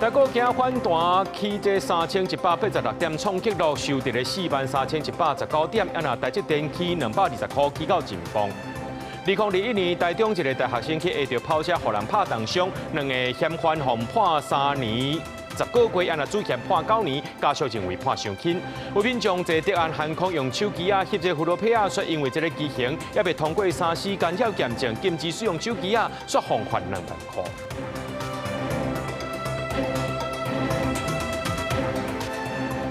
台股今反弹，起这3186点，创纪录，收伫咧43119点，台积电起220块，起到前方。2021年，台中一个大学生去下着跑车，互人拍重伤，2个嫌犯互判3年10个月，主嫌判9年，家属认为判伤轻。有民众坐德安航空用手机翕这胡萝卜说因为这个机型也未通过3时干扰验证，禁止使用手机说罚款2万块。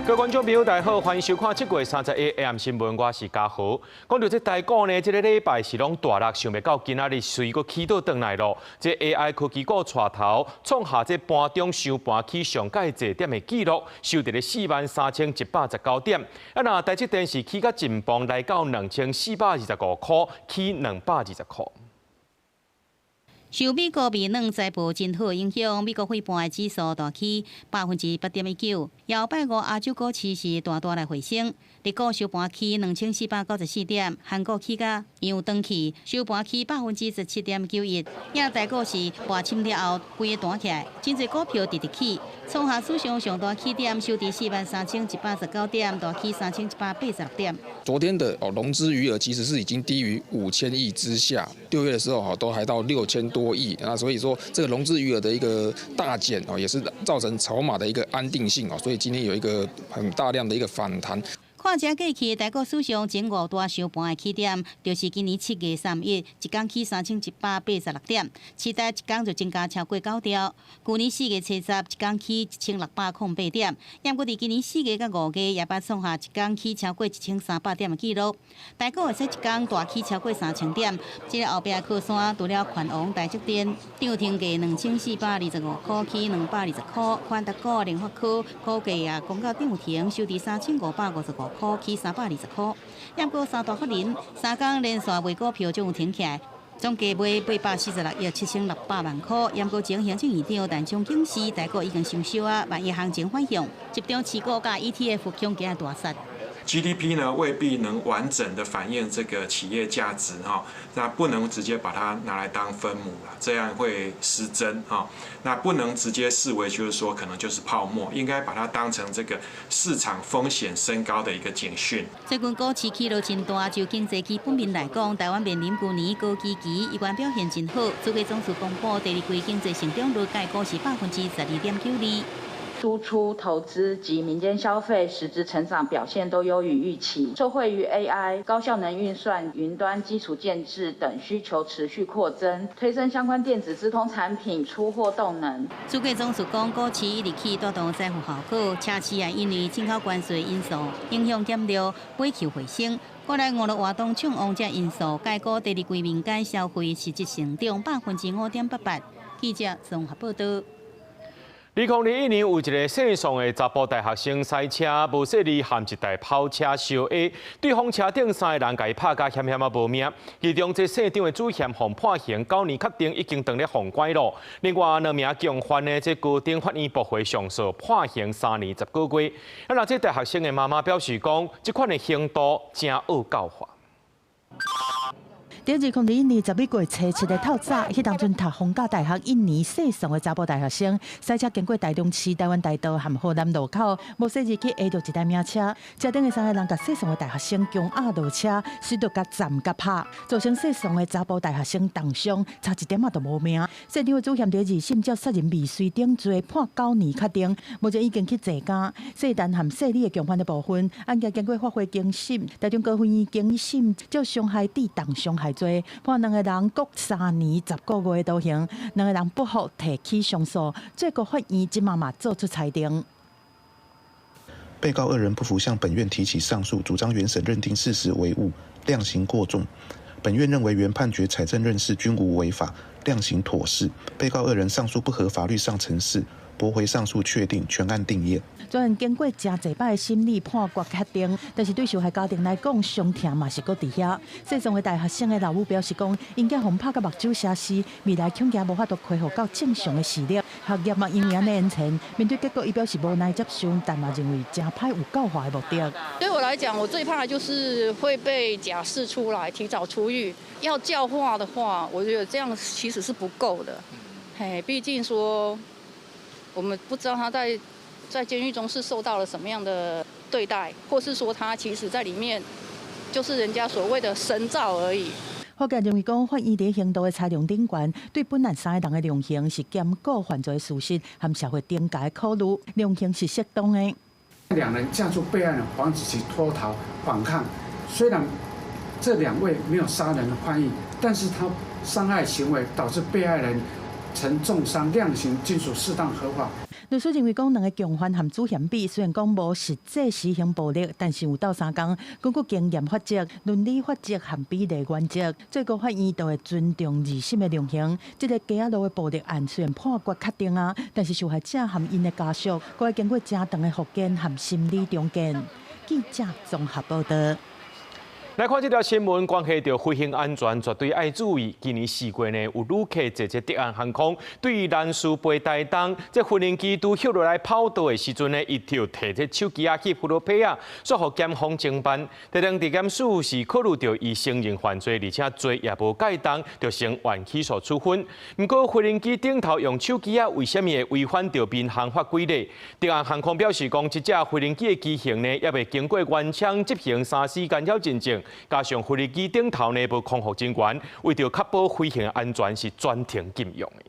各位观众朋友，大家好，欢迎收看7月31日 AM 新闻，我是嘉豪。讲到这台股呢，这个礼拜是拢大落，想袂到今仔日随个起倒转来咯。这 AI 科技股带头，创下这盘中收盘起上界坐点的纪录，收伫咧43119点。那台积电是起到前方来到2425块，起220块。受美国微软财报真好影响，美国费半的指数大起8.19%，后拜五亚洲股市是大来回升，日股收盘起2494点，韩国起甲又长起，收盘起17.91%，亚台股是大深了后规个弹起来，真侪股票直起，创下史上上大起点，收伫43119点，大起3186点。昨天的融资余额其实是已经低于5000亿之下，6月的时候都还到6000多亿，那所以说这个融资余额的一个大减也是造成筹码的一个安定性所以今天有一个很大量的一个反弹。看这过去，台股史上前5大收盘的起点，就是今年7月3日，一天起3186点，期待一天就增加超过9条。去年4月初10，一天起1608点，也不过伫今年4月甲5月也捌创下一天起超过1300点的纪录。台股会使一天大起超过3000点，这个后壁靠山除了拳王台积电，涨停价2425块起220块，宽达股、联发科股价也公告涨停，收伫3555块起320块。也过三大法人3天连续卖股票就有停起来。总价卖846亿7600万块，也过前行政院长陈忠警示，台股已经收手万亿行情反向，集中持股甲 ETF 强劲大杀。GDP 呢未必能完整的反映这个企业价值那不能直接把它拿来当分母了，这样会失真那不能直接视为就是说可能就是泡沫，应该把它当成这个市场风险升高的一个警讯。最近股市起落真大，就经济基本面来讲，台湾面临去年高基期，依然表现真好。主计总署公布第二季经济成长率介股是12.92%。输出、投资及民间消费实质成长表现都优于预期，受惠于 AI、高效能运算、云端基础建制等需求持续扩增，推升相关电子资通产品出货动能。主计总署讲，股市一日起带动财富效果，车市也因为进口关税因素影响减弱，尾球回升。过来5日活动抢旺这因素，介股第二季民间消费实质成长5.58%。记者综合报道。2021年有一个姓宋的查甫大学生赛车，无细力和一台跑车相压，对方车顶3个人甲伊拍甲险险无命。其中这姓张的主嫌被判刑9年，确定已经当咧封关咯。另外2名共犯的这高等法院驳回上诉，判刑3年10个月。那这大学生的妈妈表示讲，这款的行动真恶教化。在2021年11月初7日透早，迄当阵读逢甲大学1年细宋的查甫大学生，赛车经过台中市台湾大道和河南路口，无细日去压着一台名车，车顶的3个人甲细宋的大学生强压落车，随着甲站甲拍，造成细宋的查甫大学生重伤，差一点都无命。现场的主嫌第2审照杀人未遂顶罪，判9年确定，目前已经去坐监。细陈和细李的共犯的部分，案件经过发回经审，台中高分院经一审照伤害致重伤害罪，判2个人各3年10个月徒刑，2个人不服提起上诉，最高法院即嘛做出裁定。被告2人不服向本院提起上诉，主张原审认定事实为误，量刑过重。本院认为原判决采证认识均无违法，量刑妥适。被告2人上诉不合法律上程式，驳回上诉确定，全案定谳。虽然经过真侪摆的审理判决确定，但是对受害家庭来讲，伤痛嘛是搁伫遐。细宋的大学生的老母表示讲，因囝互拍甲目睭瞎死，未来恐惊无法度恢复到正常的视力，学业嘛因为安尼延前。面对结果，伊表示无奈接受，但嘛认为真歹有教化的目的。对我来讲，我最怕的就是会被假释出来，提早出狱。要教化的话，我觉得这样其实是不够的。嘿，毕竟说。我们不知道他在监狱中是受到了什么样的对待，或是说他其实在里面就是人家所谓的神造而已。法官认为讲，法院伫刑度的裁量顶悬，对本案3个人的量刑是兼顾犯罪的事实和社会顶界的考虑，量刑是适当的。2人架住被害人，防止其脱逃反抗。虽然这2位没有杀人的犯意，但是他伤害行为导致被害人曾重伤，量刑均属适当合法。律师认为讲，2个共犯和主嫌比虽然讲无实际施行暴力，但是有斗3天，根据经验法则、伦理法则和比例原则，最高法院都会尊重2审的量刑。这个嘉义路的暴力案虽然判决确定啊，但是受害者和因的家属，还要经过正长的复健和心理重建。记者综合报道。来看这条新闻，关系到飞行安全，绝对要注意。今年4月呢，有旅客坐这德安航空，对难事飞台东，这飞行机拄跳落来跑道的时阵呢，伊就摕这手机去呼噜皮啊，说互检方侦办。台东地检署是考虑到伊承认犯罪，而且罪也无改动，就先原起诉处分。不过飞行机顶头用手机为什么会违反到民航法规例？德安航空表示讲，这架飞行机的机型呢，也未经过原厂执行3C干扰认证。加上飞行机顶头内部空服人员，为着确保飞行安全，是专程禁用的。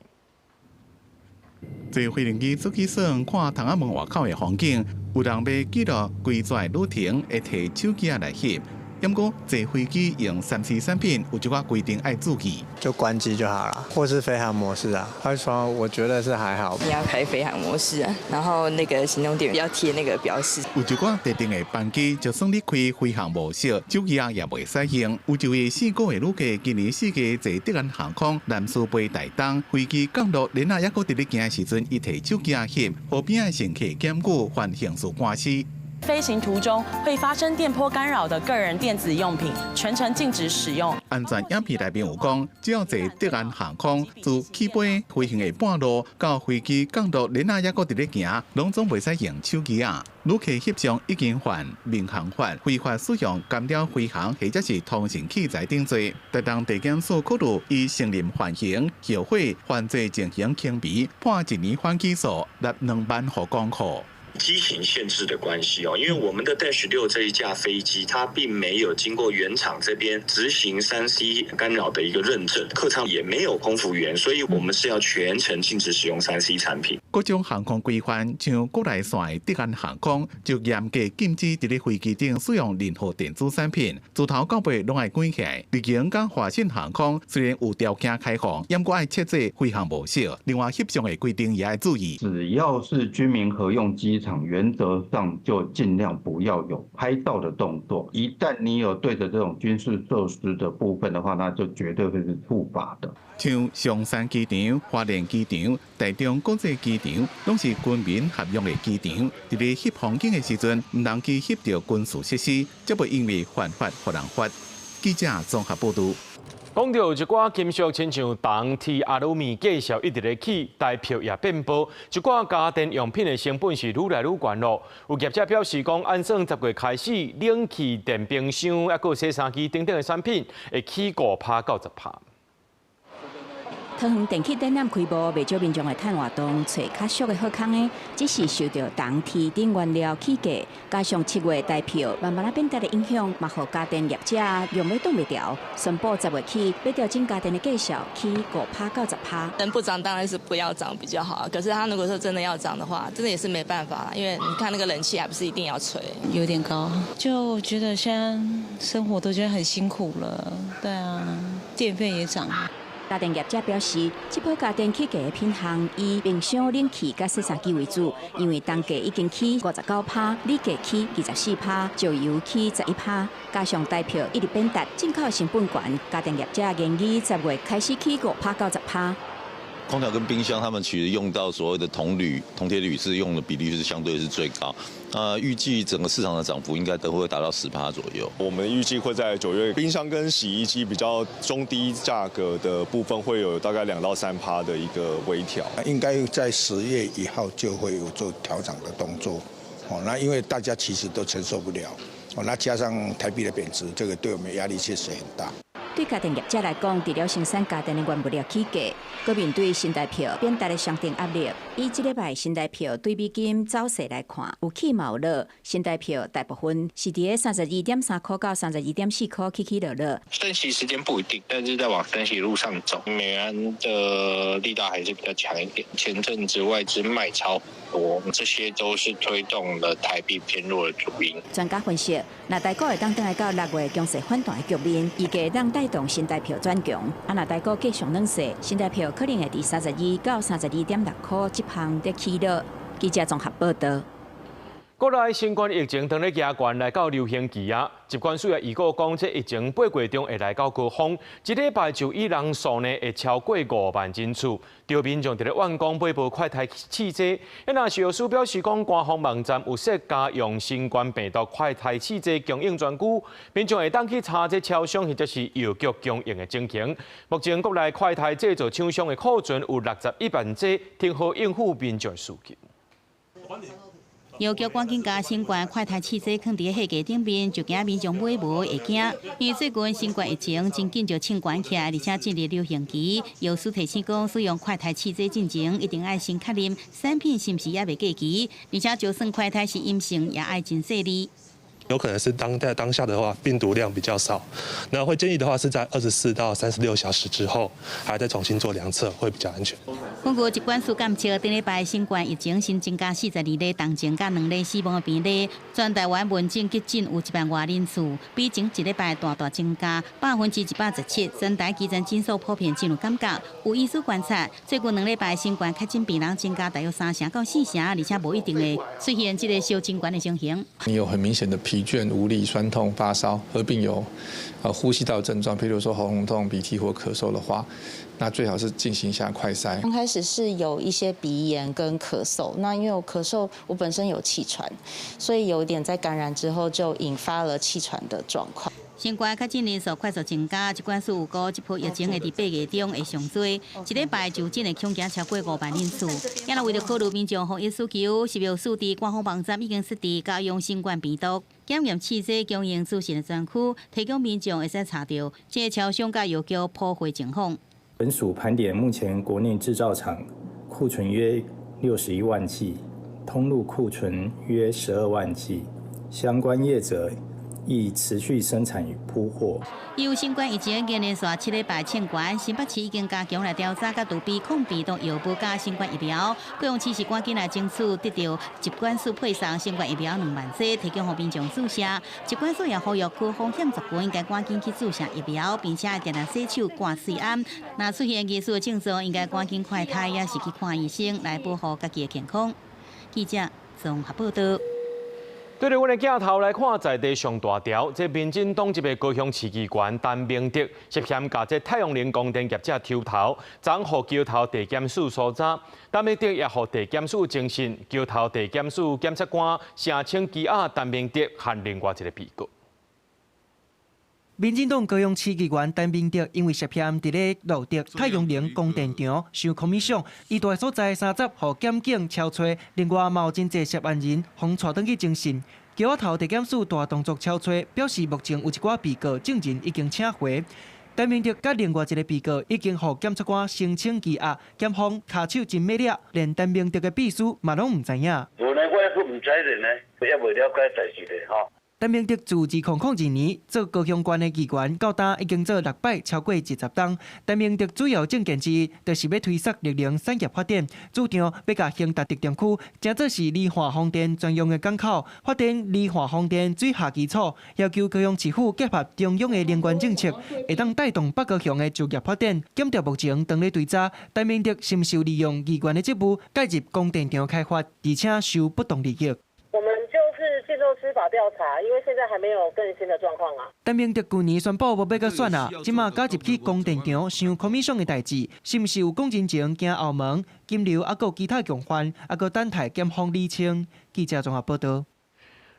坐飞行机出去算看窗仔门外口的风景，有人要记录规载旅程，会摕手机来翕。不过坐飞机用3C 产品，有一寡规定要注意。就关机就好了，或是飞行模式啊。安全我觉得是还好。你要开飞行模式啊，然后那个行动电源要贴那个标示。有一寡特定的班机，就算你开飞行模式，手机也袂使用。有一位4个月旅客，今年4月坐德安航空南苏飞台东，飞机降落，连啊还搁伫咧行的时阵，伊摕手机翕，后边的乘客检举犯刑事官司。飞行途中会发生电波干扰的个人电子用品，全程禁止使用。安全影片内面有讲，只要坐德安航空自起飞飞行的半路到飞机降落，连啊还搁伫咧行，拢总袂使用手机啊。旅客翕相已经犯民航法，非法使用干扰飞行或者是通讯器材等罪。台东地检署考虑以承认犯刑、后悔犯罪情形轻微，判1年缓起诉，纳2万予公库。机型限制的关系哦，因为我们的 Dash 6这一架飞机，它并没有经过原厂这边执行3C 干扰的一个认证，客舱也没有空服员，所以我们是要全程禁止使用3C 产品。各种航空规范，像国内线的德安航空，就严格禁止伫咧飞机顶使用任何电子产品，自头到尾拢爱关起来。日经跟华信航空虽然有条件开放，也不爱设置飞行模式。另外，翕相的规定也要注意，只要是居民合用机场，原则上就尽量不要有拍照的动作。一旦你有对着这种军事设施的部分的话，那就绝对会是触法的。像松山机场、花莲机场、台中国际机场，拢是军民合用的机场。伫咧翕风景的时阵，唔能去翕到军事设施，则袂因为犯法互人罚。记者综合报道。讲到一寡金属，亲像铜、铁、阿鲁米价格一直咧起，代票也变薄。一寡家电用品的成本是愈来愈悬咯。有业者表示讲，按算10月开始，冷气、电冰箱、还有洗衫机等等的产品会起5%到10%。桃园电器展览开幕，未少民众来趁活动，找较俗的好康的，只是受到铜、铁等原料起价，加上7月代票慢慢变大的影响，嘛，互家电业者用要挡袂掉。宣布10月起要调整家电的价销，起5%到10%。能不涨当然是不要涨比较好，可是它如果说真的要涨的话，真的也是没办法，因为你看那个冷气还不是一定要吹，有点高。就觉得现在生活都觉得很辛苦了，对啊，电费也涨。家电业者表示，这波家电起价的品项以冰箱、冷气甲洗衫机为主，因为单价已经起59%，理价起24%，石油起11%，加上代票一直变大，进口成本高，家电业者建议10月开始起5%到10%。空调跟冰箱，他们其实用到所谓的铜铝、铜铁铝是用的比例是相对是最高。预计整个市场的涨幅应该都会达到10%左右。我们预计会在9月，冰箱跟洗衣机比较中低价格的部分会有大概2%到3%的一个微调。应该在10月1号就会有做调涨的动作。那因为大家其实都承受不了。那加上台币的贬值，这个对我们压力确实很大。对家电业者来讲，除了生产家电的原物料起价，搁面对新台票变大的上涨压力。以这礼拜新台票对美金走势来看，有起冇落，新台票大部分是伫个32.3块到32.4块起落落。升息时间不一定，但是在往升息路上走，美元的力道还是比较强一点。前阵子外资卖超多，这些都是推动了台币偏弱的主因。专家分析，那台股会当等来到6月强势反弹的局面，预计让带动新台票转强。那台股继续软势，新台票可能会伫32到32.6块这项在起落。记者综合报道。国内新冠疫情当咧加悬，来到流行期啊！疾管署也预告讲，这疫情8月中会来到高峰，一礼拜就医人数呢会超过5万人次。有民众伫咧怨讲买无快筛试剂，那是药师表示讲，官方网站有设家用新冠病毒快筛试剂供应专区，民众会当去查这超商或者是药局供应的情形。目前国内快筛制造厂商的库存有61万剂，挺好应付民众需求。药局赶紧将新冠快筛试剂放伫货架顶面，就惊民众买无会惊。因为最近新冠疫情真紧就清悬起来，而且进入流行期。药师提醒讲，使用快筛试剂进前，一定要先确认产品是毋是还未过期，而且就算快筛是阴性，也要真细腻。有可能是当下的话，病毒量比较少，那会建议的话是在24到36小时之后，还再重新做量测，会比较安全。根据疾管署监测，顶礼拜新冠疫情新增加42例重症，甲2例死亡的病例。全台湾门诊急诊有1万多人次，比前一礼拜大增加117%。全台基层诊所普遍真有感觉。有医师观察，最近2礼拜新冠确诊病人增加大约3成到4成，而且无一定会出现这个小真悬的情形。你有很明显的疲倦、无力、酸痛、发烧，合并有呼吸道症状，譬如说喉咙痛、鼻涕或咳嗽的话，那最好是进行一下快筛。刚开始是有一些鼻炎跟咳嗽，那因为我咳嗽，我本身有气喘，所以有点在感染之后就引发了气喘的状况。新冠确诊人数快速增加，疾管署有估这波疫情会伫8月中会上多，一礼拜就诊的恐惊超过5万人次。也为了考虑民众防疫需求，食药署伫官方网站已经设置家用新冠病毒检验试剂供应咨询的专区，提供民众会使查到这个超商甲药局普惠情况。本署盘点目前国内制造厂库存约61万剂，通路库存约12万剂，相关业者亦持续生产与铺货。由新冠疫情连续7礼拜清关，新北市已经加强来调查甲杜比抗病毒药物加新冠疫苗。高雄市是赶紧来争取得到疾管署配送新冠疫苗2万剂，提供予民众注射。疾管署也呼吁区风险族群应该赶紧去注射疫苗，并且定定洗手、挂水安。若出现疑似的症状，应该赶紧快筛，也是去看医生来保护家己的健康。记者综合报道。对着阮的镜头来看，在地上大条，这民进党一个高雄市议员陈明德涉嫌甲这太阳能光电业者抽头，昨互桥头地检署所查。陈明德也互地检署证实，桥头地检署检察官声称羁押陈明德和另外一个被告。民进党高雄市议员陈明德因为涉嫌伫咧路德太阳能供电场收空米赏，伊住所在30互检警敲找，另外嘛有真侪涉案人，互带转去侦讯。桥头地检署大动作敲找，表示目前有一寡被告证人已经请回。陈明德甲另外一个被告已经互检察官申请羁押，检方下手真猛烈，连陈明德的秘书嘛拢唔知影。无呢，我还佫唔知呢，也未了解代志咧吼。陈明德自2002年做高雄县的议员，到今已经做6摆，超过10档。陈明德主要政见之一，就是要推缩绿能产业发展，主张要甲兴达特定区，正做是离化风电专用的港口，发展离化风电水下基础，要求高雄市府结合中央的能源政策，会当带动北高雄的就业发展。检调目前当咧追查，陈明德是毋是有利用议员的职务介入供电场开发，而且收不当利益。我们就是接受司法调查，因为现在还没有更新的状况啊。陈明德去年宣布无要搁选啊，即马加入去供电场收空米赏的代志，是毋是有讲真情行后门？金流还有其他共犯，还有等待检方厘清。记者综合报道。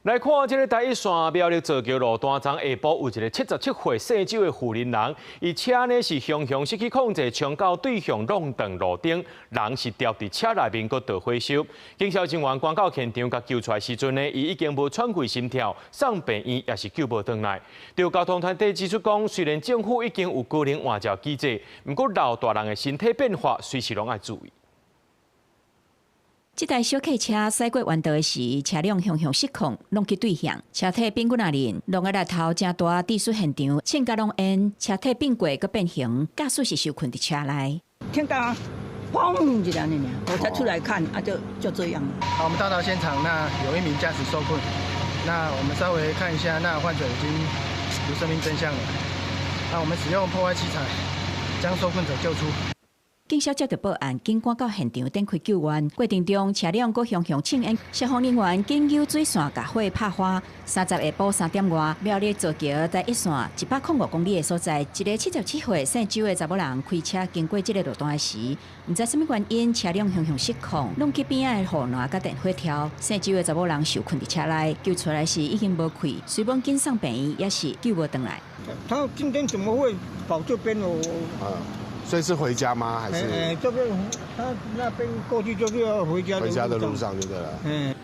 来看这个台一线苗栗造桥路段，昨下晡有一个77岁姓周的妇人人，伊车呢是雄雄失去控制，冲到对向弄断路顶，人是掉伫车内面，搁倒回收。警消人员赶到现场，甲救出来时阵呢，伊已经无喘气、心跳，送病院也是救无回来。就交通团队指出讲，虽然政府已经有高龄换照机制，不过老大人的身体变化，随时拢要注意。这台小客车驶过弯道时，车辆向失控，弄去对向，车体变过那年，弄个力头真大，地出现场，请甲拢淹，车体变过佮变形，驾驶是受困伫车内。听到砰一声那我才出来看，就这样了。好，我们到达现场，那有一名驾驶受困，那我们稍微看一下，那患者已经无生命真相了。那我们使用破坏器材将受困者救出。警消接到报案，警赶到现场展开救援。过程中，车辆搁向请援，消防人员紧由水线甲火拍花。30下晡3点外，苗栗造桥台一线105公里的所在，一个77岁姓周的查某人开车经过这个路段时，唔知什么原因，车辆向失控，弄去边仔的护栏甲电火条。姓周的查某人受困伫车内，救出来时已经无气，随本紧送病院，也是救无回来。他今天怎么会跑这边哦？所以是回家吗？还是？这边他那边过去就是要回家的路上就对了。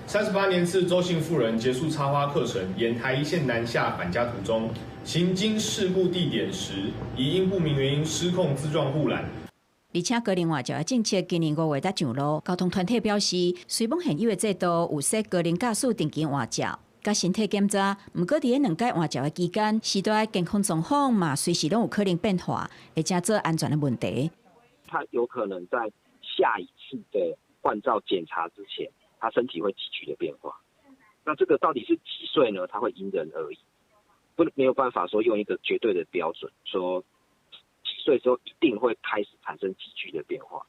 38年次周姓妇人结束插花课程，沿台一线南下返家途中，行经事故地点时，疑因不明原因失控自撞护栏。而且高龄换照的政策今年5月才上路，交通团体表示，随本现有的制度有设高龄驾驶定期换照。甲身体检查，毋过伫咧2届换照的期间，时代健康状况嘛随时拢有可能变化，会真做安全的问题。他有可能在下一次的换照检查之前，他身体会急剧的变化。那这个到底是几岁呢？他会因人而异，没有办法说用一个绝对的标准，说几岁之后一定会开始产生急剧的变化。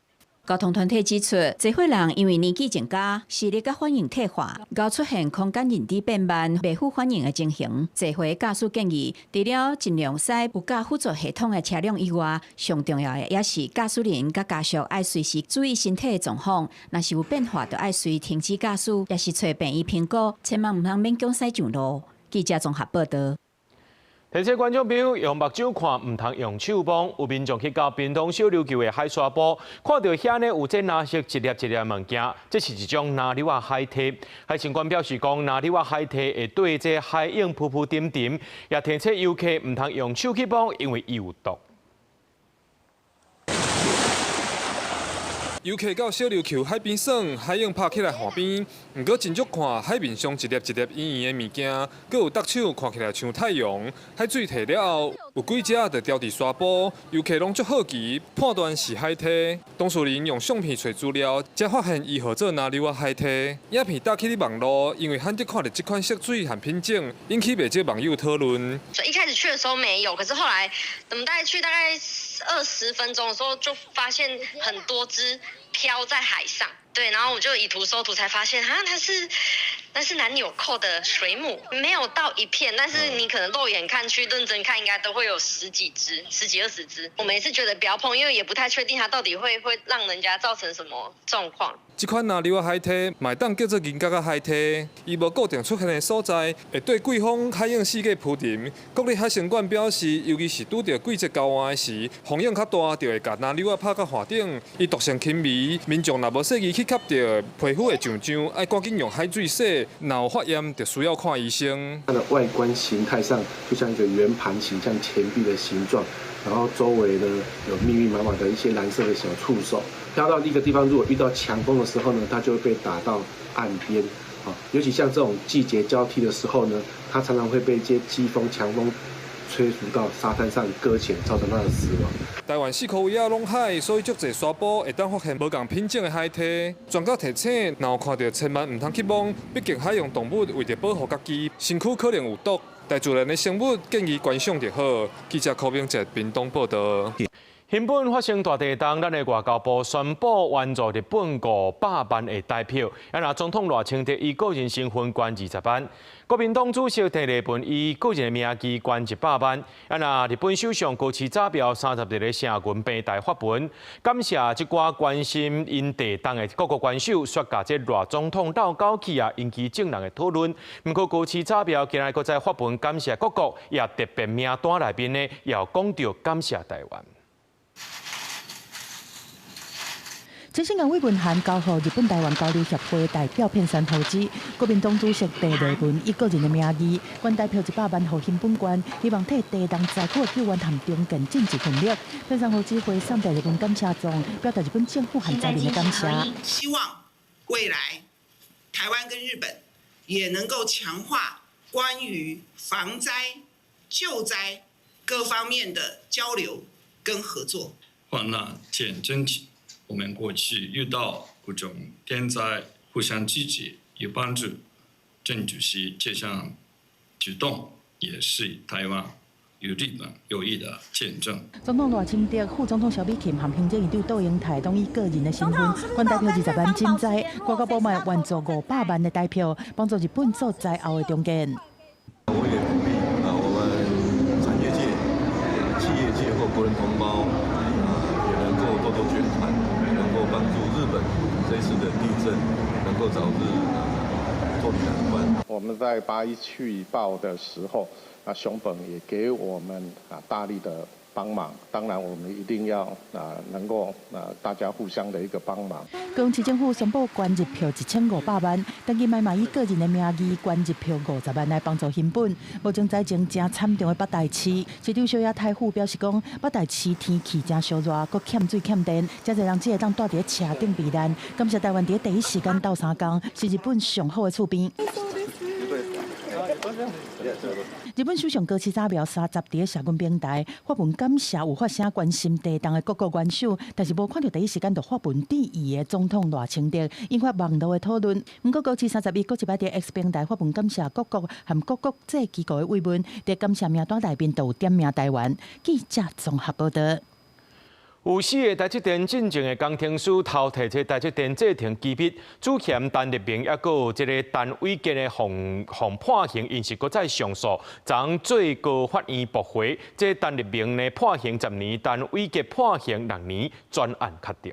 交通团体指出，侪伙人因为年纪增加，视力甲反应退化，高出现空间认知变慢、袂符反应的情形。侪回驾驶建议，除了尽量使有驾辅助系统的车辆以外，上重要的也是驾驶人甲家属爱随时注意身体的状况。若是有变化，就爱随停止驾驶，也是找病院评估，千万唔通勉强驶上路。记者综合报道。提醒观众朋友，用目睭看，唔通用手摸。有民众去到屏东小琉球的海沙埔，看到遐呢有这蓝色一粒一粒物件，这是一种纳硫海体。海巡官表示讲，纳硫海体会对这海泳浮浮沉沉，也提醒游客唔通用手去摸，因为伊有毒。游客到小琉球海边耍，海泳拍起来岸边，毋过真足看海面上一粒一粒圆圆的物件，佮有觸手看起来像太陽。海水退了后，有几只就掉伫沙坡，游客拢足好奇，判断是海体。当事人用相片找资料，才发现伊号做纳硫海体。影片打起哩网络，因为罕得看到这款色水和品种，引起不少网友讨论。一开始去的时候没有，可是后来我们大概20分钟的时候，就发现很多只漂在海上。对，然后我就以图搜图才发现，那是南纽扣的水母，没有到一片，但是你可能肉眼看去认真看，应该都会有10几只、10几20只。我们也是觉得不要碰，因为也不太确定它到底会让人家造成什么状况。这款纳硫海体，买当叫做银角海体，伊无固定出现的所在，会对季风海泳世界浮沉。国立海参馆表示，尤其是拄到季节交换的时，风涌较大，就会甲纳硫拍到岸顶，伊毒性轻微，民众若无细意去吸到，皮肤会痒痒，爱赶紧用海水洗。若有发炎，就需要看医生。它的外观形态上，就像一个圆盘形，像钱币的形状。然后周围呢有密密麻麻的一些蓝色的小触手，飘到一个地方，如果遇到强风的时候呢，它就会被打到岸边。尤其像这种季节交替的时候呢，它常常会被一些季风、强风吹拂到沙滩上搁浅，造成它的死亡。台湾4khu位啊拢海，所以足侪沙坡会当发现无同品种的海体。专家提醒，若有看到千万唔通去摸，毕竟海洋动物为着保护家己，身躯可能有毒。大自然的生物建议观赏就好。记者柯明哲屏东报道。日本发生大地震，咱的外交部宣布援助日本500万的代票，总统赖清德以个人身份捐20万，国民党主席陈立文以个人的名义捐100万，日本首相高市早标30日的成群平台发文，感谢这寡关心因地震的各国元首，说甲这赖总统闹交气引起正能的讨论。不过高市早标今日搁再发文感谢各国，也特别名单内面呢，也有讲到感谢台湾。这新闻委文函交予日本台湾交流协会代表片山投资，国民党主席陈立文以个人的名义捐代票100万予日本捐，希望替地震灾区的救援和中建尽一份力。片山投资会送代日本感谢状，表达日本政府和灾民的感谢。希望未来台湾跟日本也能够强化关于防灾、救灾各方面的交流跟合作。患难见真情。我们过去遇到各种天灾，互相支持有帮助。郑主席这项举动也是台湾与日本友谊的见证。总统赖清德、副总统萧美琴和行政院长杜英台都以个人的身份捐代票20万赈灾，外交部也援助500万的代票，帮助日本做灾后的重建。我也鼓励我们产业界、企业界或国人同胞也能够多多捐款。帮助日本这一次的地震能够早日脱离难关。我们在8.17报的时候，熊本也给我们大力的帮忙。当然，我们一定要能够大家互相的一个帮忙。高雄市政府宣布捐日票1500万，但今嘛以个人的名义捐日票50万来帮助日本。目前灾情正惨重的北台市，市长小野太傅表示讲，北台市天气正烧热，佮欠水欠电，真侪人只会当住伫车顶避难。感谢台湾伫第一时间到三工，是日本上好的厝边。日本首相高市早苗30伫社群平台发文感谢有发声关心地震的各国元首，但是无看到第一时间就发文致意的总统赖清德，引发网络的讨论。不过高市30日搁一摆伫 X 平台发文感谢各国和各国际机构的慰问，伫感谢名单内面都有点名台湾。记者综合报道。有4个台积电进前的工程师偷摕这台积电制停机密，主嫌单立明，还有这个单位间的防判刑，因是搁再上诉，昨最高法院驳回。这单立明呢判刑10年，单位间判刑6年，专案确定。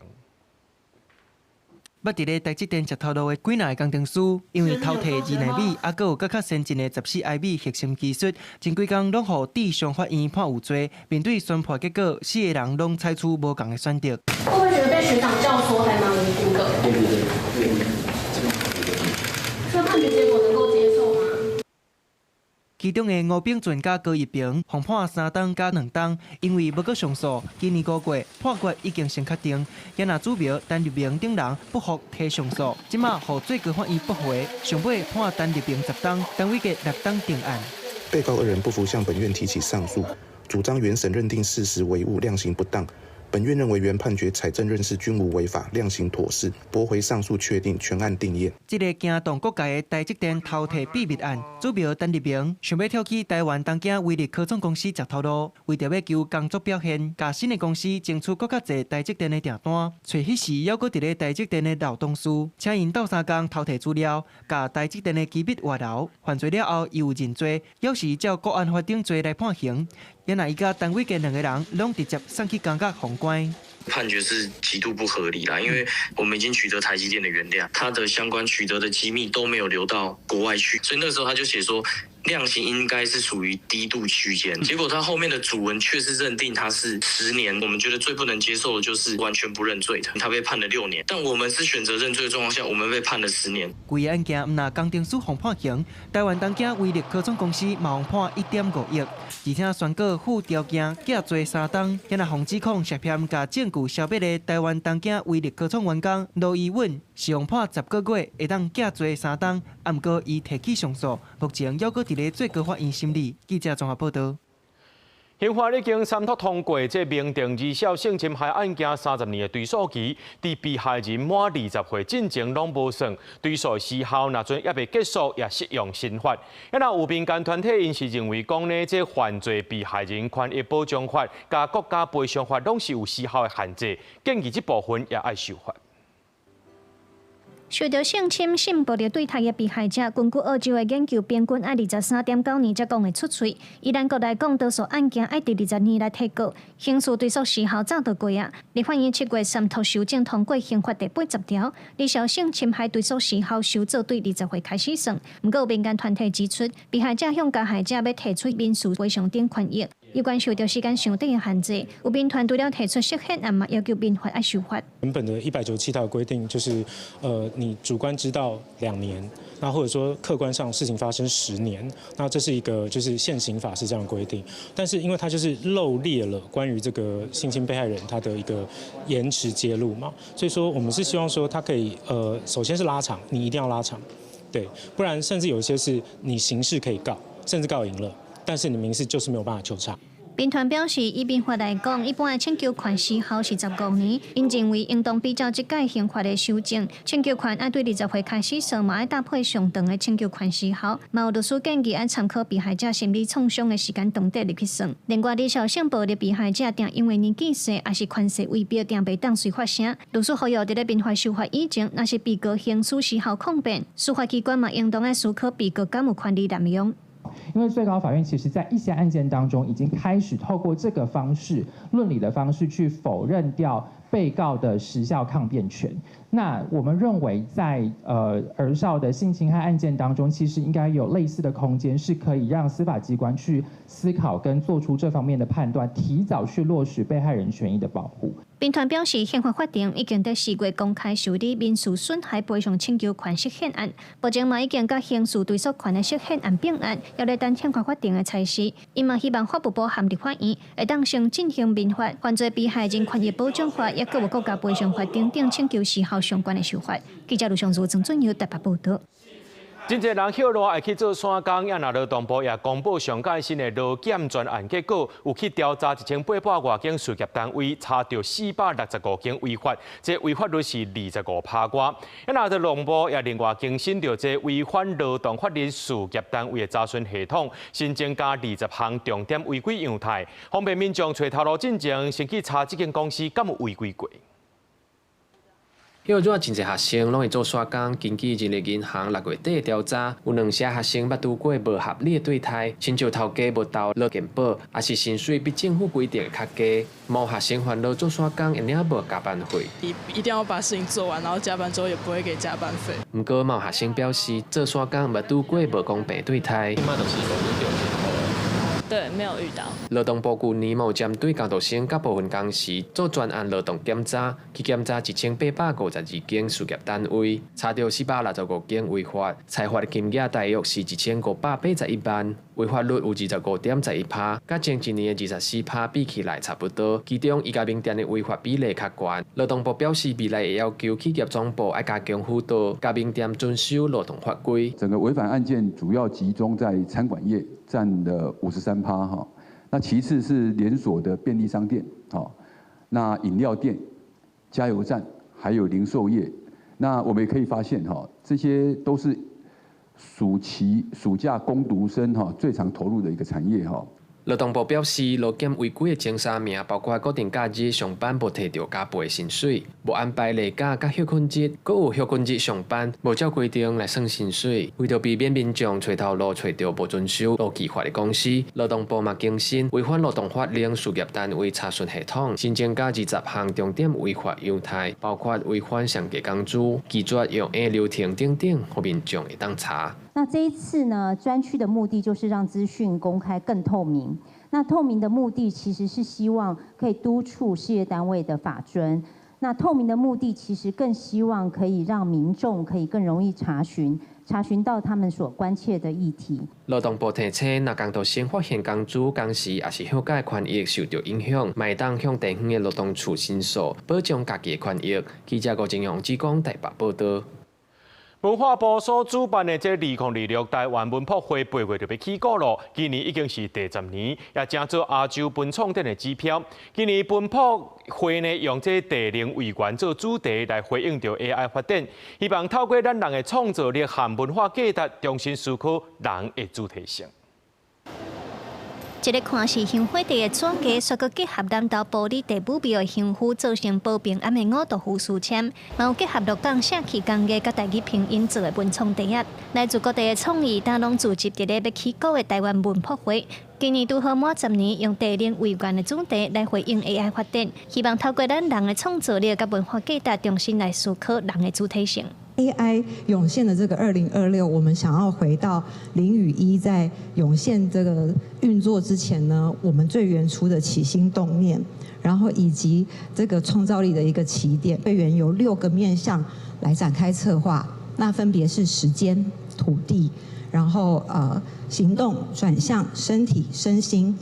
捌伫咧台积电接头路的几个工程师，因为偷摕2纳米，还有更较先进的14纳米核心技术，前几工拢互地上法院判有罪。面对宣判结果，4个人拢采取无同的选择。会不会觉得被学长教唆还蛮无辜的？这判决结果能够接受吗？其中的吴炳俊甲高一平，共判3档加2档，因为无搁上诉，今年5月判决已经先确定。也那主标单立明等人不服提上诉，即马互最高法院驳回，上尾判单立明10档，单位嘅6档定案。被告2人不服向本院提起上诉，主张原审认定事实为误，量刑不当。本院认为原判决采证认识均无违法，量刑妥适，驳回上诉确定，全案定验。这个惊动各界的台积电偷摕秘密案，主标单立明想要挑起台湾东京威力科创公司接头路，为着要求工作表现，甲新的公司争取更较侪台积电的订单，找迄时犹阁伫咧台积电的劳动师，请因斗3工偷摕资料，甲台积电的机密外流。犯罪了后，伊有认罪，要是照国安法定罪来判刑。也那伊甲单位嘅2个人，拢直接送去监狱封关。判决是极度不合理啦，因为我们已经取得台积电的原谅，它的相关取得的机密都没有流到国外去，所以那个时候他就写说量刑应该是属于低度区间，结果他后面的主文却是认定他是10年，我们觉得最不能接受的就是完全不认罪的，他被判了6年，但我们是选择认罪的状况下，我们被判了10年。规案件唔那工程师互判刑，台湾东京威力科创公司嘛互判1.5亿，而且宣告附条件假罪3档，也那互指控涉嫌甲证据消灭的台湾东京威力科创员工罗义稳，是互判10个月会当假罪3档，啊，不过伊提起上诉，目前犹阁伫咧最高法院审理。记者综合报道。刑法已经三读通过，这明定二小性侵害案件30年的追诉期，伫被害人满20岁进前拢无算，追诉时效若阵也未结束，也适用新法。若有民间团体因是认为讲呢，这犯罪被害人权益保障法、甲国家赔偿法拢是有时效的限制，建议这部分也爱修法。受到性侵、性暴力对待的被害者，根据澳洲的研究，平均爱23.9年才讲会出嘴。以咱国来讲，多数案件爱伫20年来提告，刑事追诉时效早就过啊。立法院7月3读修正通过刑法第80条，二小性侵害追诉时效收做对20岁开始算。不过，民间团体指出，被害者向加害者要提出民事赔偿等权益，有关受到时间上短的限制。有民团除了提出涉嫌案嘛，要求民法爱修法。原本的197条规定就是，你主观知道2年，那或者说客观上事情发生10年，那这是一个就是现行法是这样规定，但是因为它就是漏列了关于这个性侵被害人他的一个延迟揭露嘛，所以说我们是希望说他可以首先是拉长，你一定要拉长，对，不然甚至有一些是你刑事可以告，甚至告赢了，但是你民事就是没有办法求偿。民团表示，以民法来讲，一般的请求权时效是15年。因认为应当比照这届刑法的修正，请求权爱对20岁开始算，嘛爱搭配上长的请求权时效。嘛有律师建议爱参考被害者心理创伤的时间长短入去算。另外，二小性暴力被害者定因为年纪小，也是权势威逼，定袂当随发声。律师呼吁伫咧民法修法以前，若是被告刑事时效抗辩，司法机关嘛应当爱思考被告敢有权利滥用。因为最高法院其实在一些案件当中已经开始透过这个方式论理的方式去否认掉被告的时效抗辩权。那我们认为在儿少的性侵害案件当中，其实应该有类似的空间，是可以让司法机关去思考跟做出这方面的判断，提早去落实被害人权益的保护。民团表示，宪法法庭已经在4月公开受理民事损害赔偿请求权涉嫌案，目前嘛已经甲刑事追诉权的涉嫌案并案，要来等宪法法庭的裁示。因嘛希望法务部含立法院会当先进行民法、犯罪被害人权益保障法，也各有国家赔偿法等等请求时效相关的修法。记者卢尚如、郑俊佑台北报道。真侪人歇落爱去做山工，也若劳动部也公布上届新的劳检专案结果，有去调查1800外间事业单位，查到465件违法，这违法率是25%外。也若劳动部也另外更新到这违反劳动法律事业单位的查询系统，新增加20项重点违规样态，方便民众找头路进前，先去查这间公司敢有违规过。迄阵真侪学生拢会做沙工，根据人力银行6月底的调查，有2些学生捌拄过无合理的对待，亲像头家无投劳健保，也是薪水比政府规定的较低。某学生烦恼做沙工，也领无加班费。一定要把事情做完，然后加班之后也不会给加班费。不过，某学生表示，做沙工捌拄过无公平对待。对，没有遇到。劳动部去年有针对工读生甲部分公司做专案劳动检查，去检查1852间事业单位，查到465件违法，裁罚金额大约是1581万，违法率有25.11%，甲前一年的24%比起来差不多。其中，伊家名店的违法比例较高。劳动部表示，未来会要求企业总部要加强辅导，家名店遵守劳动法规。整个违反案件主要集中在餐馆业，占了53%哈。那其次是连锁的便利商店，好，那饮料店、加油站，还有零售业。那我们也可以发现哈，这些都是暑假工读生哈最常投入的一个产业哈。劳动部表示，劳检违规的前3名包括固定假日上班无摕到加倍薪水，无安排例假甲休困日，阁有休困日上班无照规定来算薪水。为着避免民众找头路找到无遵守劳基法的公司，劳动部嘛更新违反劳动法令事业单位查询系统，新增加20项重点违法样态，包括违反上架工资、拒绝用 A 流程等等，互民众会当查。那这一次呢，专区的目的就是让资讯公开更透明。那透明的目的其实是希望可以督促事业单位的法遵。那透明的目的其实更希望可以让民众可以更容易查询到他们所关切的议题。劳动部提醒，若工读生发现工资、工时也是休假权益受到影响，卖当向地方的劳动处申诉，保障家己的权益。记者郭正阳、志光台北报道。文化部所主办的这2026台湾文博会8月就要起稿了，今年已经是第10年，也正做亚洲文创展的指标。今年文博会呢，用这地灵为源做主题来回应到 AI 发展，希望透过咱人的创造力和文化价值，重新思考人的主体性。一个看似香火地的纸架，却佮结合南投玻璃地母庙的香火，做成保平安的5道符书签，嘛有结合鹿港社区工艺佮台语拼音做的文创地啊，来自各地的创意，担拢聚集伫咧要起稿的台湾文博会。今年拄好满10年，用地灵为源的主题来回应 AI 发展，希望透过咱人的创造力佮文化价值，重新来思考人的主体性。AI 涌现的这个2026，我们想要回到0与1，在涌现这个运作之前呢，我们最原初的起心动念，然后以及这个创造力的一个起点，会员由6个面向来展开策划，那分别是时间、土地，然后行动、转向、身体、身心。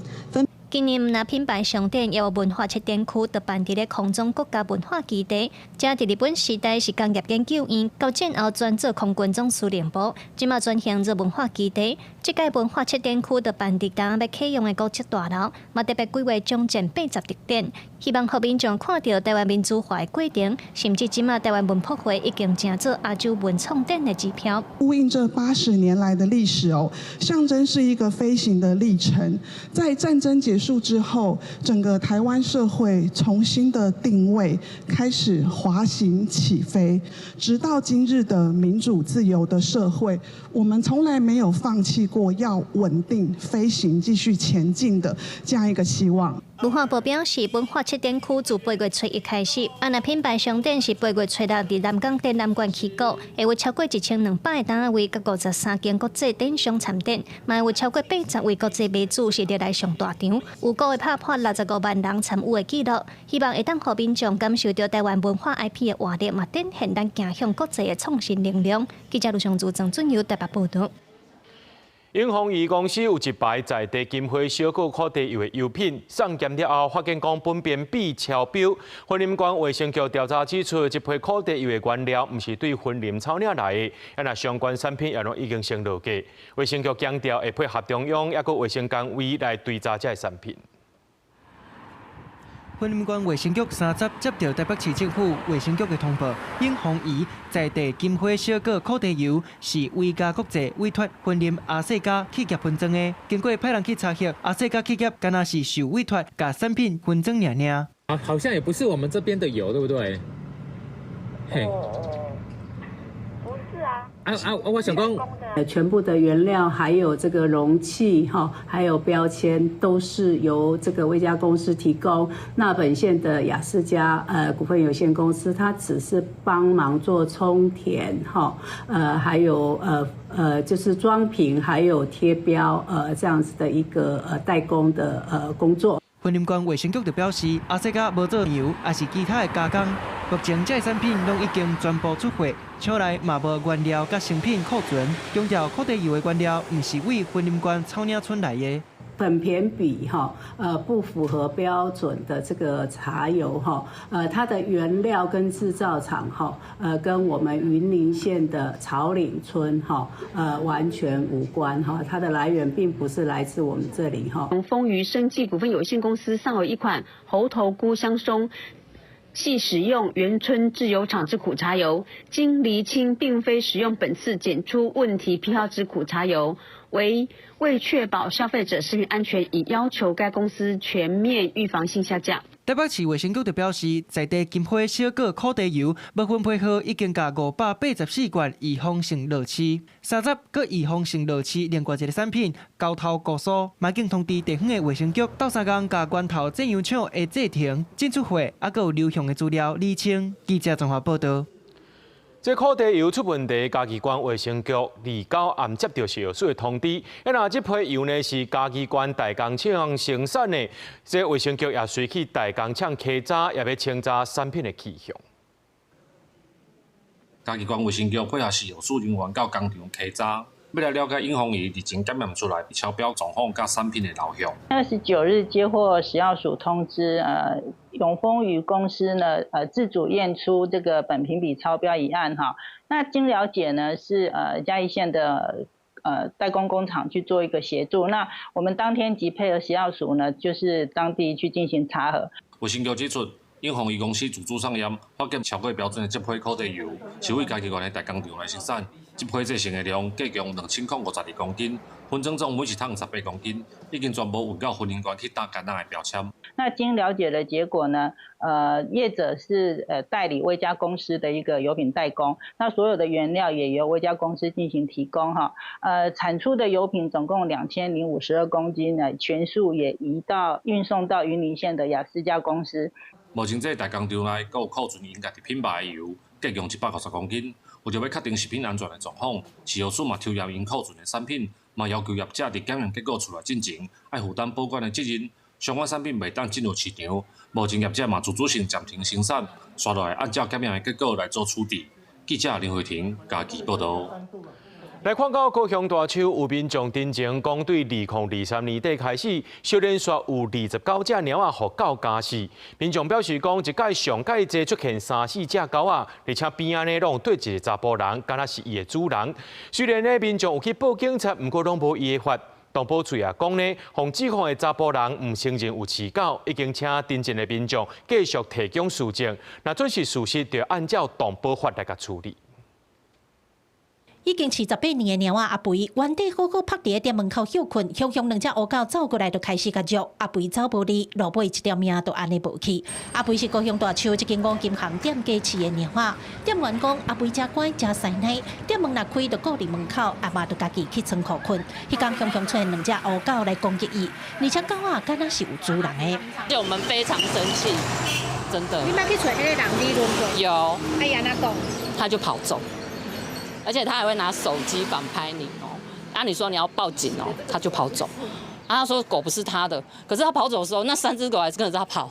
今年唔那品牌商店，也有文化测典区，就办伫咧空中国家文化基地。这伫日本时代是工业研究院，到战后转做空军总司令部，即马转型做文化基地。这届文化测典区就办伫当要启用的高级大楼，嘛特别规划将建80特点，希望互民众看到台湾民主化的过程，甚至即马台湾文博会已经成做亚洲文创展的指标。呼应这80年来的历史哦，象征是一个飞行的历程。在战争结束之后，整个台湾社会重新的定位，开始滑行起飞，直到今日的民主自由的社会，我们从来没有放弃过要稳定飞行、继续前进的这样一个希望。文化部表示，文化测典区自8月初1开始，安那品牌商店是8月初6伫南港展览馆起稿，会有超过1200个摊位，甲53间国际展商参展，嘛有超过80位国际美主是来上大场，有个会拍破65万人参与的纪录，希望会当互民众感受到台湾文化 IP 的活力，嘛展现咱走向国际的创新能量。记者卢尚珠、郑准佑台北报道。永丰鱼公司有一排在地金花小果烤地油的油品，送检了后，发现讲分辨比超标。云林县卫生局调查指出，这批烤地油的原料不是对云林草岭来的，那相关产品也拢已经先落架。卫生局强调会配合中央也个卫生单位来追查这产品。云林县卫生局3集接到台北市政府卫生局的通报，永丰鱼在地金花小果烤地油是威嘉国际委托云林阿世家企业分装的。经过派人去查核，阿世家企业敢若是受委托，甲产品分装尔尔。啊，好像也不是我们这边的油，对不对？嘿。不是啊。我想讲，全部的原料还有这个容器哈，还有标签都是由这个威嘉公司提供。那本县的雅世家股份有限公司，它只是帮忙做充填哈，还有就是装瓶，还有贴标这样子的一个代工的工作。云林县卫生局就表示，阿世家无做油，也是其他的加工。目前这产品拢已经全部出货，厂内嘛无原料甲成品库存。强调烤地油的原料唔是为云林县草岭村来的。粉片比不符合标准的这个茶油它的原料跟制造厂跟我们云林县的草岭村完全无关它的来源并不是来自我们这里丰余生技股份有限公司尚有一款猴头菇香松。系使用原村制油厂之苦茶油，经厘清并非使用本次检出问题批号之苦茶油，为确保消费者食品安全，已要求该公司全面预防性下架。台北市卫生局就表示，在地金花小果烤地油部分配合已经甲584罐预防性乐器，3集搁预防性乐器另外一个产品高头固素，马经通知地方的卫生局，斗3天甲源头製油厂的制停、进出货，还有流向的资料厘清。记者综合报道。这烤地油出问题，嘉义县卫生局29暗接到消息的通知，那这批油呢是嘉义县大工厂生产的，这卫生局也随去大工厂稽查，也要清查产品的去向。嘉义县卫生局配合事务处人员到工厂稽查，要来了解永丰鱼日前检验出来超标状况甲产品的流向。29日接获食药署通知，永丰余公司呢，自主验出这个苯评比超标一案哈。那经了解呢，是嘉义县的代工工厂去做一个协助。那我们当天即配合食药署呢，就是当地去进行查核。卫生局指出，永丰余公司自主上验发现超过标准的这批可地油，是为该机关的大工厂来生产。这批制成的量计共2052公斤，分装总每一桶18公斤，已经全部运到分营馆去打简单的标签。那经了解的结果呢，业者是代理威嘉公司的一个油品代工，那所有的原料也由威嘉公司进行提供哈。产出的油品总共2052公斤呢，全数也运送到云林县的雅思嘉公司。目前这大工厂内，还有库存因家己品牌的油，计共150公斤。为着要确定食品安全的状况，食药署嘛抽验因库存的产品，嘛要求业者伫检验结果出来之前，要负担保管的责任。相关产品未当进入市场，目前业者嘛自主性暂停生产，刷落来按照检验的结果来做处理。记者林慧婷家己报道。来看到高雄大树有民众真情讲，对2023年底开始，小连续有29只猫仔互狗咬死。民众表示讲，一届上届侪出现3、4只狗仔，而且边仔呢拢对一个查甫人，敢若是伊的主人。虽然呢民众有去报警察，不过拢无伊的法。动保处也讲呢，防指控的查甫人唔承认有饲狗，已经请真正的民众继续提供事证。若准是事实，就按照动保法来甲处理。已经48年的猫仔阿肥，原地好好趴伫店门口休困，雄雄两只乌狗走过来就开始甲啄，阿肥走无离，落尾一条命都安尼无去。阿肥是高雄大树一间五金行店家饲的猫仔，店员讲阿肥真乖真细腻，店门若开就顾伫门口，阿妈就家己去仓库困。迄天雄雄出现两只乌狗来攻击伊，而且狗仔敢若是有主人的。我们非常生气，真的。你捌去找迄个人理论过？有。哎呀，那讲？他就跑走。而且他还会拿手机反拍你哦，你说你要报警哦，他就跑走。他说狗不是他的，可是他跑走的时候，那3只狗还是跟着他跑。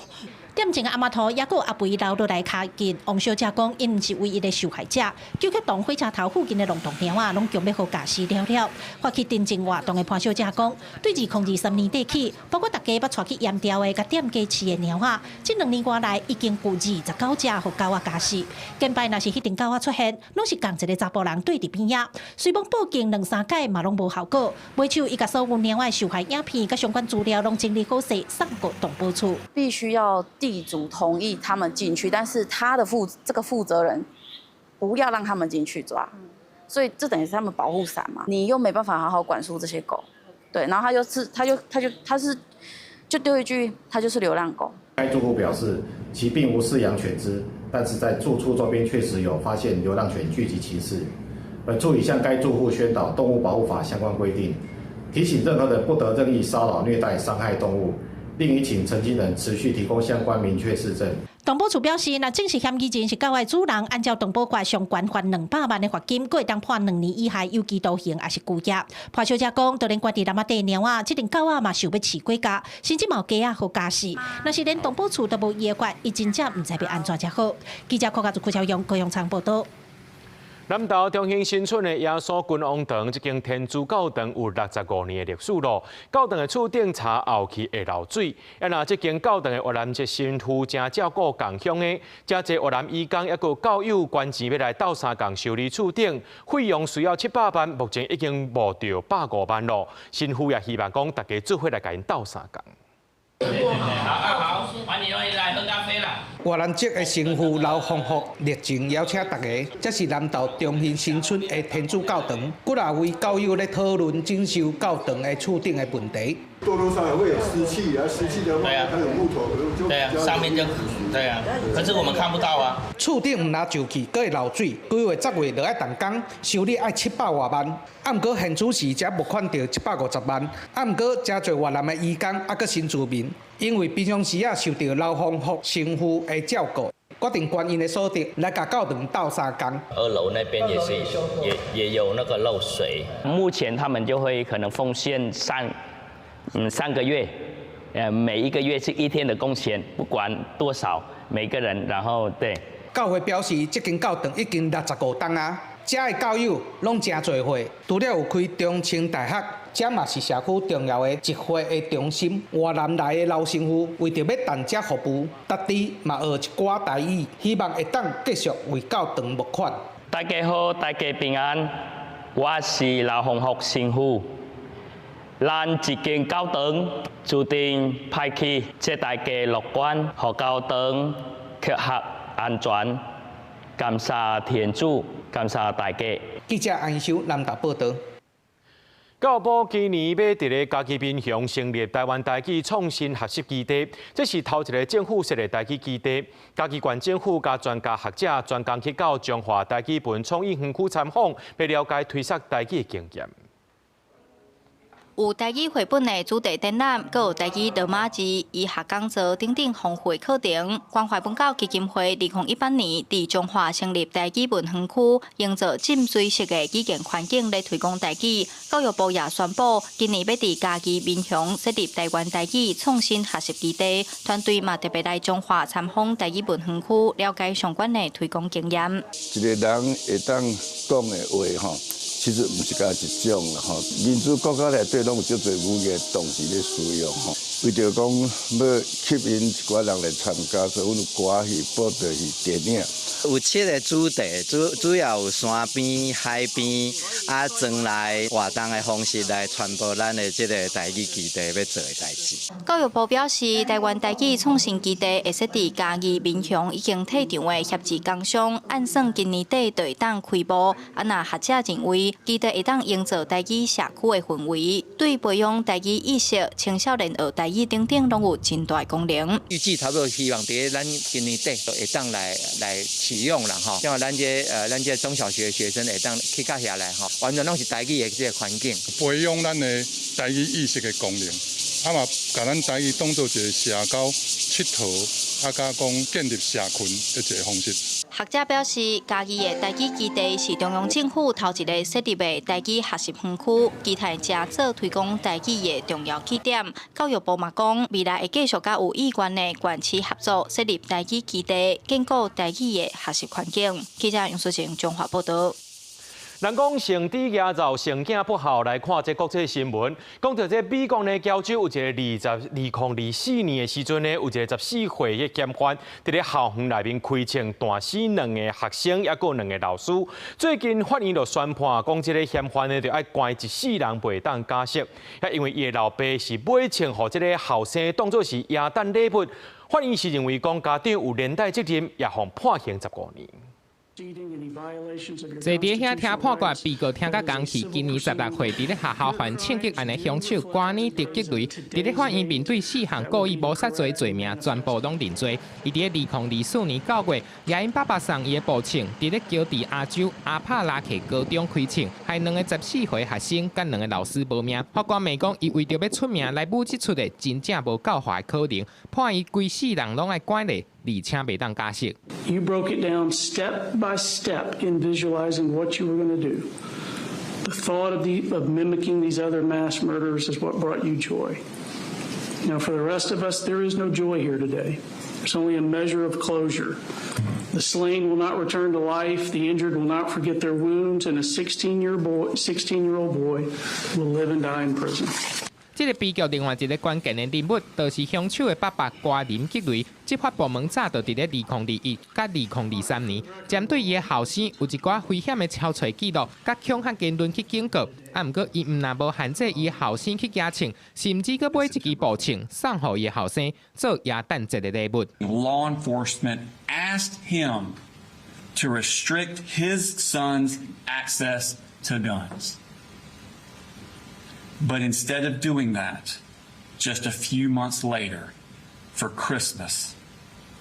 店前的阿妈头也有阿肥留落来卡近，王小姐讲，因毋是唯一的受害者，叫去动火车头附近的龙洞猫仔，拢强要互驾驶了了。发起真正活动的潘小姐讲，对2023年底起，包括大家要带去验掉的甲店家饲的猫仔，这2年多来已经有29只互狗仔驾驶。近摆若是迄阵狗仔出现，拢是共一个查甫人对伫边仔，虽讲报警2、3届嘛拢无效果，尾手伊甲所有猫仔受害影片甲相关资料拢整理好势，送过动保处。必须要地主同意他们进去，但是这个负责人不要让他们进去抓，所以这等于是他们保护伞嘛，你又没办法好好管束这些狗，对，然后他就丢一句，他就是流浪狗。该住户表示，其并无饲养犬只，但是在住处周边确实有发现流浪犬聚集其事。本处已向该住户宣导动物保护法相关规定，提醒任何人不得任意骚扰、虐待、伤害动物。另已请陈经人持续提供相关明确事证。动保处表示，若正式嫌疑人是狗的主人，按照动保法上悬罚200万的罚金，佫会当判2年以下有期徒刑，也是拘役。潘小姐讲，就连关伫南仔地猫仔，这阵狗仔嘛想要饲过家，甚至毛鸡仔互家死。若是连动保处都无伊的法，伊真正毋知要安怎才好。记者柯家做柯超勇高雄场报道。南投中兴新村的耶稣君王堂，这间天主教堂有65年的历史咯。教堂的厝顶茶后期会漏水，那这间教堂的越南籍神父正照顾共乡的，真侪越南义工也有教友捐钱要来斗相共修理厝顶，费用需要700万，目前已经募到150万咯。神父也希望讲大家做伙来甲因斗相共。好，欢迎来喝咖啡啦。越南籍的神父刘丰福热情邀请大家，这是南投中兴新村的天主教堂，古来为教友咧讨论整修教堂的厝顶的问题。多多少少会有湿气，而湿气的话，它有木头就对啊，上面就对啊，可是我们看不到啊。厝顶唔拿就去，佫会漏水，规划10月就要动工，修理要700多万。毋过现此时才募款到150万，毋过真侪越南的义工啊，佫新住民，因为平常时受到刘丰福神父的照顾，决定捐因的所得来甲教堂斗相共。2楼那边也有那个漏水，目前他们就会可能奉献3个月，每一个月是1天的工钱，不管多少，每个人，然后对。教会表示，这间教堂已经65栋啊，遮的教友拢真侪伙，除了有开中清大学，遮嘛是社区重要的集会的中心。外南来的老师傅为着要谈遮服务，特地嘛学一寡台语，希望会当继续为教堂募款。大家好，大家平安，我是老洪福神父。咱一间教堂注定派去接大家乐观，让教堂却合安全。感谢天主，感谢大家。记者安修南投报道。教育部今年要伫咧嘉义民雄成立台湾台语创新学习基地，这是头一个政府设立台语基地。嘉义县政府甲专家学者专工去到中华台语文创意园区参访，要了解推广台语的经验。有台语绘本的主题展览，阁有台语罗马字、医学讲座等等丰富的课程。关怀本教基金会2018年伫中华成立台语文园区，营造浸水式的语言环境来推广台语。教育部也宣布，今年要伫嘉义民雄设立台湾台语创新学习基地，团队嘛特别来中华参访台语文园区，了解相关的推广经验。一个人会当讲的话吼。其实唔是甲一种啦吼，民主国家内底拢有足侪语言同时咧使用吼。为着讲要吸引一寡人来参加，所以阮有歌戏、报道戏、电影。有7个主题，主要有山边、海边，装来活动的方式来传播咱的这个台语基地要做的代志。教育部表示，台湾台语创新基地会设伫嘉义民雄已经退场的协志工商，按算今年底就会当开幕。若学者认为，基地会当营造台语社区的氛围，对培养台语意识、青少年学台语等等，拢有真大功能。预计差不多希望伫咱今年底会当来启用啦吼，像咱这中小学学生会当去到遐来吼，完全拢是台语的这个环境，培养咱的台语意识的功能，嘛把咱台语当做一个社交佚佗，甲讲建立社群的一个方式。学者表示，嘉义的台语基地是中央政府头一个设立的台语学习园区，期待正做推广台语的重要起点。教育部嘛讲，未来会继续甲有意愿的县市合作，设立台语基地，建构台语的学习环境。记者杨淑晴综合报道。人讲成子牙造，成囝不好。来看这国际新闻，讲到这美国呢，加州有一个2024年的时阵呢，有一个14岁的嫌犯伫咧校园内面开枪弹死2个学生，也有2个老师。最近法院就宣判，讲这个嫌犯呢，就要关一世人袂当假释，也因为伊的老爸是买枪互这个后生当作是耶诞礼物。法院是认为讲家长有连带责任，也互判刑15年。坐伫遐听判决，被告听甲讲起，今年16岁伫咧学校犯枪击案的凶手瓜尼迪吉雷，伫咧法院面对4项故意谋杀罪罪名，全部拢认罪。伊伫咧2024年9月，也因爸爸送伊的步枪，伫咧乔治亚州阿帕拉克高中开枪，害2个14岁学生甲2个老师无命。法官问讲，伊为着要出名来舞即出的真正无教化的可能，判伊规世人拢爱关咧。而且袂当假释。You broke it down step by step in visualizing what you were going to do. The thought of mimicking these other mass murderers is what brought you joy. Now, for the rest of us, there is no joy here today. There's only a measure of closure. The slain will not return to life. The injured will not forget their wounds, and a 16-year-old boy will live and die in prison. 这个比较另外一个关键的人物，就是凶手的爸爸瓜林吉雷。执法部门早就伫咧2021甲2023年，针对伊的后生有一寡危险的超撮记录，甲恐吓言论去警告。毋过伊毋但无限制伊后生去举枪，甚至佮买一支步枪送互伊的后生做耶诞节的礼物。Law enforcement asked him to restrict his son's access to guns. But instead of doing that, just a few months later, for Christmas,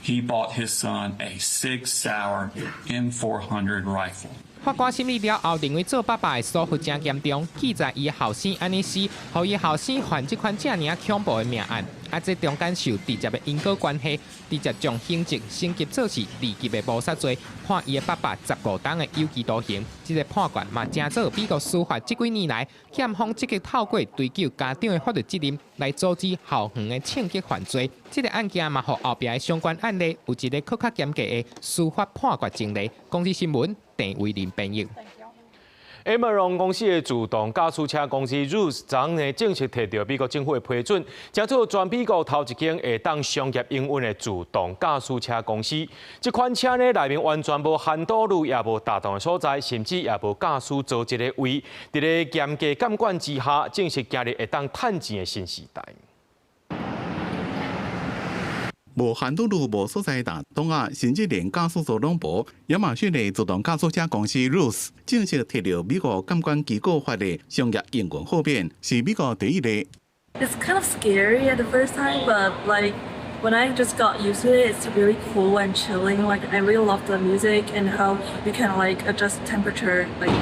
he bought his son a Sig Sauer M400 rifle. 法官审理了后，认为做爸爸的疏忽真严重，记载伊后生安尼死，互伊后生犯这款这尔恐怖的命案。这中间是有直接的因果关系，直接将刑责升级做是2级的谋杀罪，判伊的爸爸15年的有期徒刑。这个判决嘛，正做美国司法这几年来检方积极透过追究家长的法律责任，来阻止校园的枪击犯罪。这个案件嘛，互后边的相关案例有一个更加严格的司法判决前例。公司新闻。郑威林编译。Amazon 公司的自动驾驶车公司 Ruth 昨日正式摕到美国政府的批准，成做全美国头一间会当商业营运的自动驾驶车公司。这款车呢，内面完全无限道路，也无大动的所在，甚至也无驾驶座席的位。在咧严格监管之下，正式行入会当趁钱的新时代。无限道路无所在大东亚，甚至连驾驶座拢无。亚马逊的自动驾驶车公司 Ruth 正式摕到美国监管机构发的商业营运豁免，是美国第一个。It's kind of scary at the first time, but like when I just got used to it, it's really cool and chilling. Like I really love the music and how you can like adjust temperature like.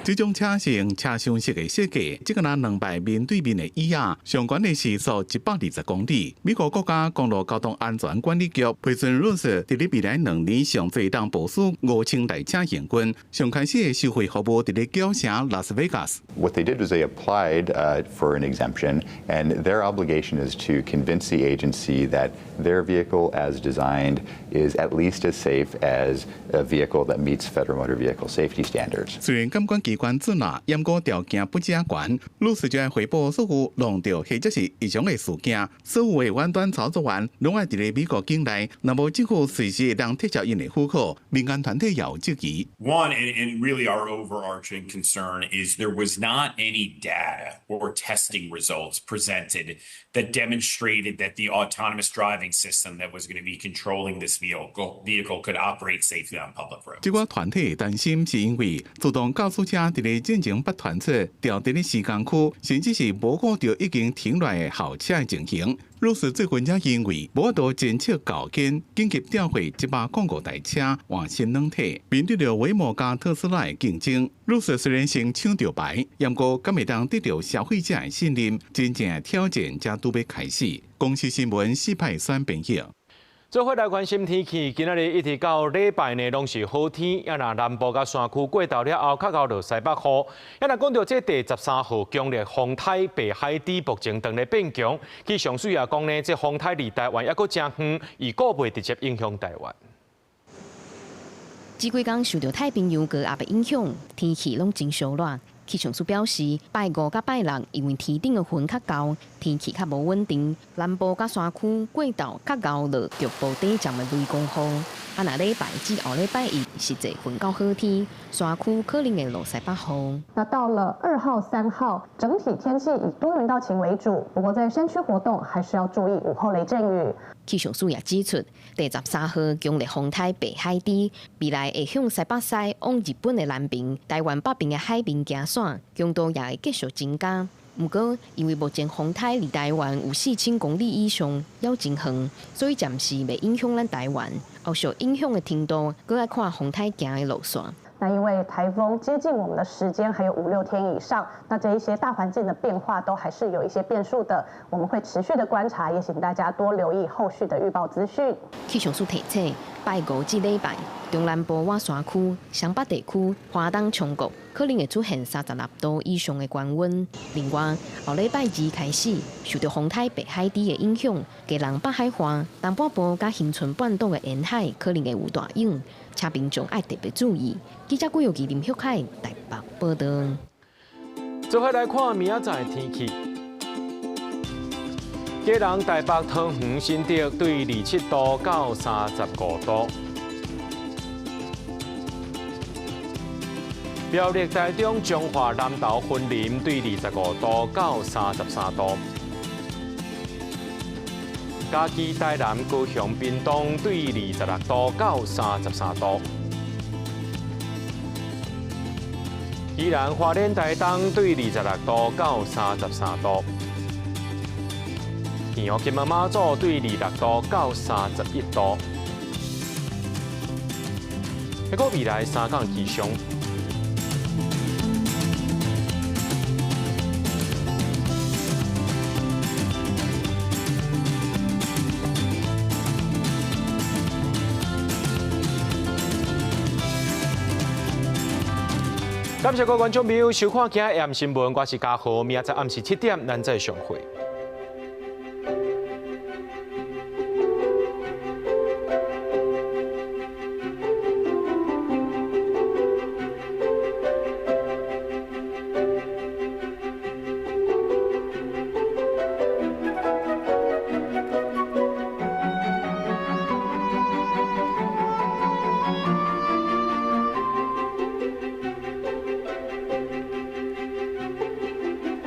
这种车是用车厢式的设计，这个人2排面对面的椅啊，上悬的时速120公里。美国国家公路交通安全管理局批准 Ruth 伫咧未来2年上最当部署5000台车行军，上开始的收费服务伫咧轿城 Las Vegas。What they did was they applied for an exemption, and their obligation is to convince the agency that their vehicle as designed is at least as safe as a vehicle that meets Federal Motor Vehicle Safety Standards. 虽然监管机关准纳严格条件不加权，Ruth就要回报所有弄到或者是异常的事件，所有的远端操作员拢爱伫咧美国境内，若无政府随时让撤销因的户口，民间团体也有质疑。One and really our overarching concern is there was not any data or testing results presented that demonstrated that the autonomous driving system that was going to be controlling this vehicle could operate safely on public roads. 这个团体担心是因为自动驾驶车伫咧进行不团测，调伫咧时间区，甚至是无顾到已经停落的后车的情形。Ruth 最近也因为无法度监测交警，紧急调回105台车换新软体，面对着威摩加特斯拉的竞争。Ruth 虽然先抢到牌，不过敢会当得到消费者的信任，真正的挑战才拄要开始。公司新闻4派选朋友。做伙来关心天气，今仔日一直到礼拜呢，拢是好天。也若南部甲山区过到了后，较到落西北雨。也若讲到这第13号强烈风台北海底目前正咧变强，气象署也讲呢，这风台离台湾还阁真远，预估袂直接影响台湾。这几天受到太平洋高压的影响，天气拢真烧热。气象署表示，拜5甲拜6因为天顶的云较高，天气较无稳定，南部甲山区过道较高落局部短暂的雷公雨。若礼拜至后礼拜1实际云较好天，山区可能会落西北雨。那到了2号、3号，整体天气以多云到晴为主，不过在山区活动还是要注意午后雷阵雨。气象署也指出，第13号强烈风台北海底未来会向西北西往日本的南边、台湾北边的海面行线，强度也会继续增加。不过，因为目前风台离台湾有4000公里以上，要真远，所以暂时未影响咱台湾。后续影响的程度，搁要看风台行的路线。那因为台风接近我们的时间还有5、6天以上，那这一些大环境的变化都还是有一些变数的，我们会持续的观察，也请大家多留意后续的预报资讯。气象署提醒，拜5至礼拜，中南部外山区、湘北地区、华东中国可能会出现36度以上的高温。另外，后礼拜2开始，受到风台北海底的影响，基隆北海岸、东半部甲恒春半岛的沿海可能会有大涌。车民众爱特别注意。记者郭玉琪、林秀凯台北报道。做伙来看明仔载天气。基隆、台北、桃园、新竹对27度到35度。苗栗、台中、彰化、南投、云林对25度到33度。嘉义、台南、高雄、屏东对26度到33度；宜兰、花莲、台东对26度到33度；宜湖、金门、马祖对26度到31度。结果未来3天气象。感谢各位观众朋友收看今日AM新闻，我是嘉豪，明仔载暗时7点咱再相会。